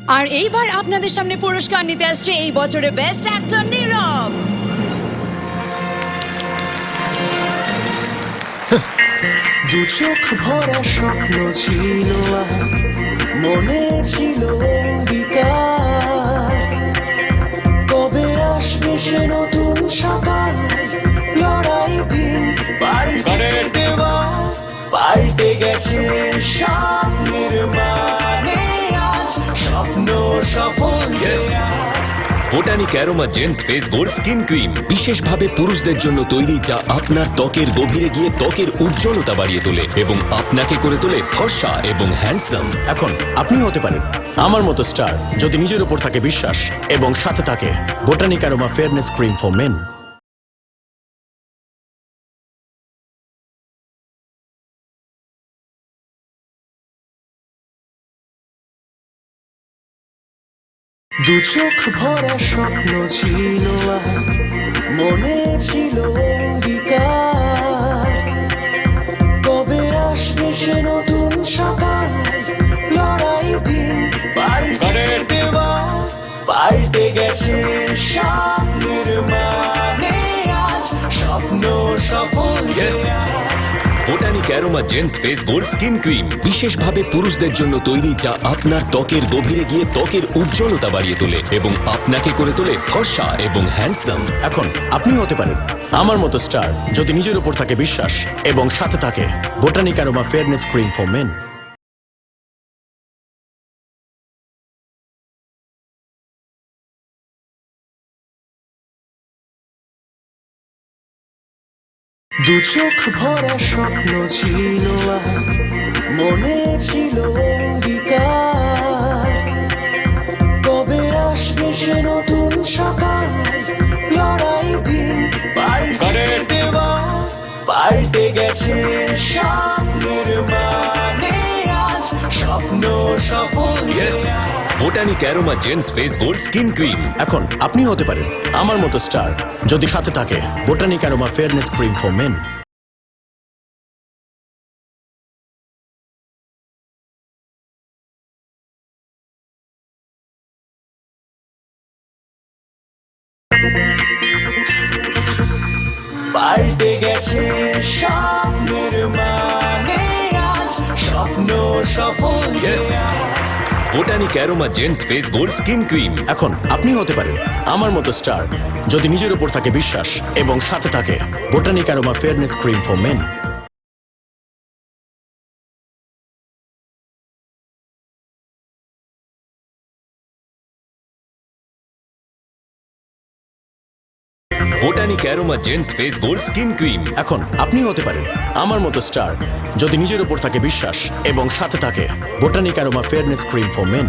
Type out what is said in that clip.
আর এইবার আপনাদের সামনে পুরস্কার নিতে আসছে এই বছরের বেস্ট অ্যাক্টর নীরব। দু চোখ ভরা স্বপ্ন ছিল মনে ছিল অঙ্গীকার, কবে আসবে সে নতুন সকাল, লড়াই দিন পাল্টে দেওয়া, পাল্টে গেছে স্বপ্নের মানে আজ স্বপ্ন সফল। Botanic aroma gents face gold skin cream বিশেষভাবে পুরুষদের জন্য তৈরি, যা আপনার ত্বকের গভীরে গিয়ে ত্বকের উজ্জ্বলতা বাড়িয়ে তোলে এবং আপনাকে করে তোলে ফর্সা এবং হ্যান্ডসাম। এখন আপনি হতে পারেন আমার মতো স্টার যদি নিজের উপর থাকে বিশ্বাস এবং সাথে থাকে botanic aroma fairness cream for men. দু চোখ ভরা স্বপ্ন ছিল মনে ছিল অঙ্গীকার, কবে আসবে সে নতুন সকাল, লড়াই দিন পাল্টে দেওয়া, পাল্টে গেছে স্বপ্নের মানে আজ স্বপ্ন সফল। Botanic aroma gents face gold skin cream বিশেষভাবে পুরুষদের জন্য তৈরি, যা আপনার ত্বকের গভীরে গিয়ে ত্বকের উজ্জ্বলতা বাড়িয়ে তোলে এবং আপনাকে করে তোলে ফর্সা এবং হ্যান্ডসাম। এখন আপনি হতে পারেন আমার মতো স্টার যদি নিজের উপর থাকে বিশ্বাস এবং সাথে থাকে botanic aroma fairness cream for men. দু চোখ ভরা স্বপ্ন ছিল মনে ছিল অঙ্গীকার, কবে আসবে সে নতুন সকাল, লড়াই দিন পাল্টে দেওয়া, পাল্টে গেছে স্বপ্নের মানে আজ স্বপ্ন সফল। Botanic aroma gents face gold skin cream. এখন আপনি হতে পারেন আমার মতো স্টার যদি সাথে থাকে botanic aroma fairness cream for men. পাল্টে গেছে স্বপ্নের মানে আজ স্বপ্ন সফল। Botanic aroma gents face gold skin cream. এখন আপনি হতে পারেন আমার মতো স্টার যদি নিজের উপর থাকে বিশ্বাস এবং সাথে থাকে botanic aroma fairness cream for men. Botanic aroma gents face gold skin cream. এখন আপনি হতে পারেন আমার মতো স্টার যদি নিজের উপর থাকে বিশ্বাস এবং সাথে থাকে botanic aroma fairness cream for main.